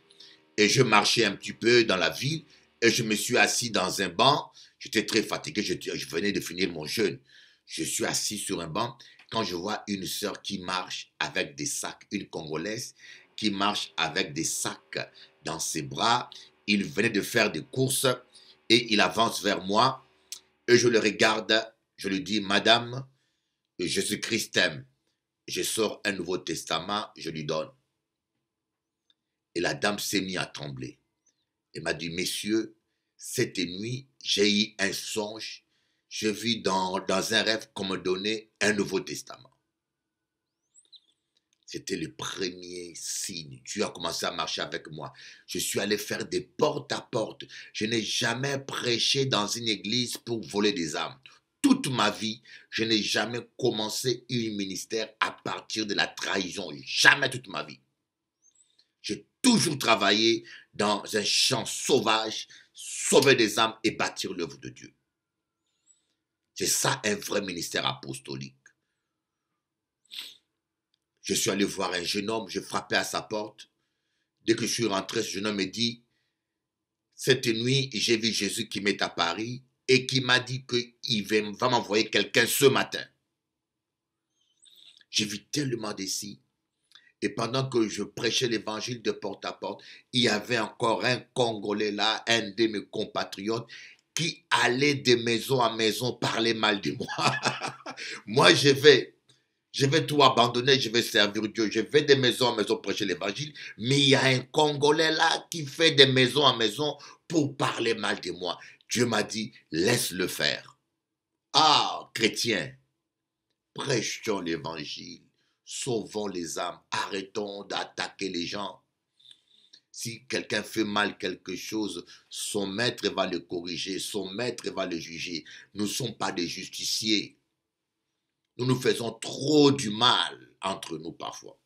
et je marchais un petit peu dans la ville, et je me suis assis dans un banc. J'étais très fatigué, je venais de finir mon jeûne. Je suis assis sur un banc quand je vois une sœur qui marche avec des sacs, une Congolaise qui marche avec des sacs dans ses bras. Il venait de faire des courses et il avance vers moi et je le regarde. Je lui dis, Madame, Jésus-Christ t'aime. Je sors un Nouveau Testament, je lui donne. Et la dame s'est mise à trembler. Elle m'a dit, messieurs, cette nuit, j'ai eu un songe. Je vis dans un rêve qu'on me donnait un Nouveau Testament. C'était le premier signe. Dieu a commencé à marcher avec moi. Je suis allé faire des porte à porte. Je n'ai jamais prêché dans une église pour voler des âmes. Toute ma vie, je n'ai jamais commencé un ministère à partir de la trahison. Jamais toute ma vie. J'ai toujours travaillé dans un champ sauvage, sauver des âmes et bâtir l'œuvre de Dieu. C'est ça un vrai ministère apostolique. Je suis allé voir un jeune homme, je frappais à sa porte. Dès que je suis rentré, ce jeune homme me dit, cette nuit, j'ai vu Jésus qui m'est apparu et qui m'a dit qu'il va m'envoyer quelqu'un ce matin. J'ai vu tellement de signes. Et pendant que je prêchais l'évangile de porte à porte, il y avait encore un Congolais là, un de mes compatriotes, qui allait de maison en maison parler mal de moi. Moi, je vais tout abandonner, je vais servir Dieu. Je vais de maison en maison prêcher l'évangile, mais il y a un Congolais là qui fait de maison en maison pour parler mal de moi. Dieu m'a dit, laisse-le faire. Ah, chrétien, prêchons l'évangile. Sauvons les âmes, arrêtons d'attaquer les gens. Si quelqu'un fait mal quelque chose, son maître va le corriger, son maître va le juger. Nous ne sommes pas des justiciers. Nous nous faisons trop du mal entre nous parfois.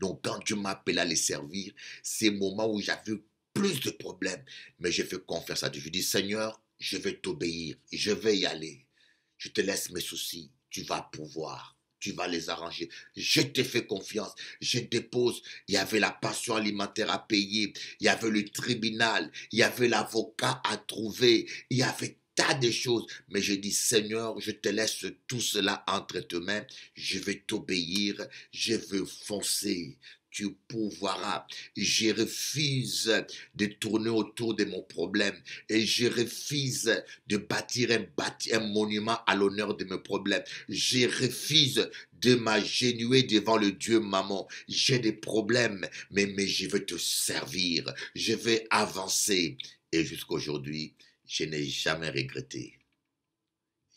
Donc quand Dieu m'appelle à les servir, c'est le moment où j'avais plus de problèmes. Mais j'ai fait confiance à Dieu. Je dis, Seigneur, je vais t'obéir, je vais y aller. Je te laisse mes soucis, tu vas pouvoir. Tu vas les arranger. Je te fais confiance. Je dépose. Il y avait la pension alimentaire à payer. Il y avait le tribunal. Il y avait l'avocat à trouver. Il y avait tas de choses. Mais je dis, Seigneur, je te laisse tout cela entre tes mains. Je vais t'obéir. Je veux foncer. Tu pourvoiras. Je refuse de tourner autour de mon problème et je refuse de bâtir un monument à l'honneur de mes problèmes. Je refuse de m'agenouiller devant le Dieu maman. J'ai des problèmes, mais je veux te servir. Je vais avancer. Et jusqu'aujourd'hui, je n'ai jamais regretté.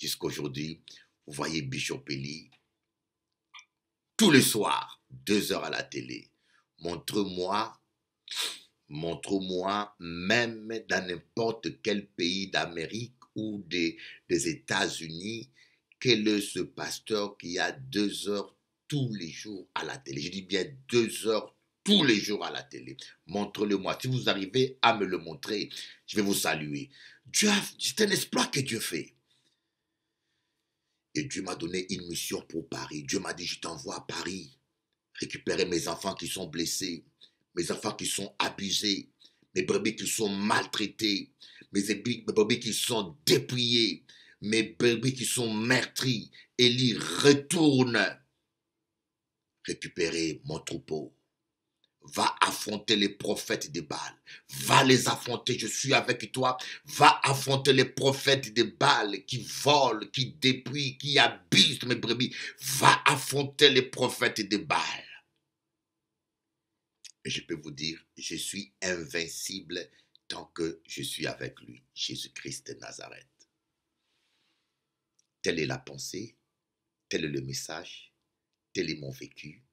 Jusqu'aujourd'hui, vous voyez Bishop Eli, tous les soirs, 2 heures à la télé. Montre-moi, même dans n'importe quel pays d'Amérique ou des États-Unis, quel est ce pasteur qui a 2 heures tous les jours à la télé? Je dis bien 2 heures tous les jours à la télé. Montre-le-moi. Si vous arrivez à me le montrer, je vais vous saluer. C'est un exploit que Dieu fait. Et Dieu m'a donné une mission pour Paris. Dieu m'a dit, je t'envoie à Paris. Récupérer mes enfants qui sont blessés, mes enfants qui sont abusés, mes brebis qui sont maltraités, mes brebis qui sont dépouillés, mes brebis qui sont meurtris. Élie, retourne récupérer mon troupeau. Va affronter les prophètes de Baal. Va les affronter, je suis avec toi. Va affronter les prophètes de Baal qui volent, qui dépouillent, qui abusent mes brebis. Va affronter les prophètes de Baal. Et je peux vous dire, je suis invincible tant que je suis avec lui, Jésus-Christ de Nazareth. Telle est la pensée, tel est le message, tel est mon vécu,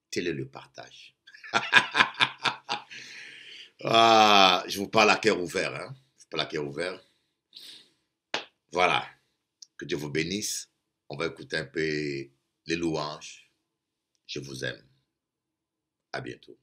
tel est le partage. Ah, je vous parle à cœur ouvert, hein. Je vous parle à cœur ouvert. Voilà. Que Dieu vous bénisse. On va écouter un peu les louanges. Je vous aime. À bientôt.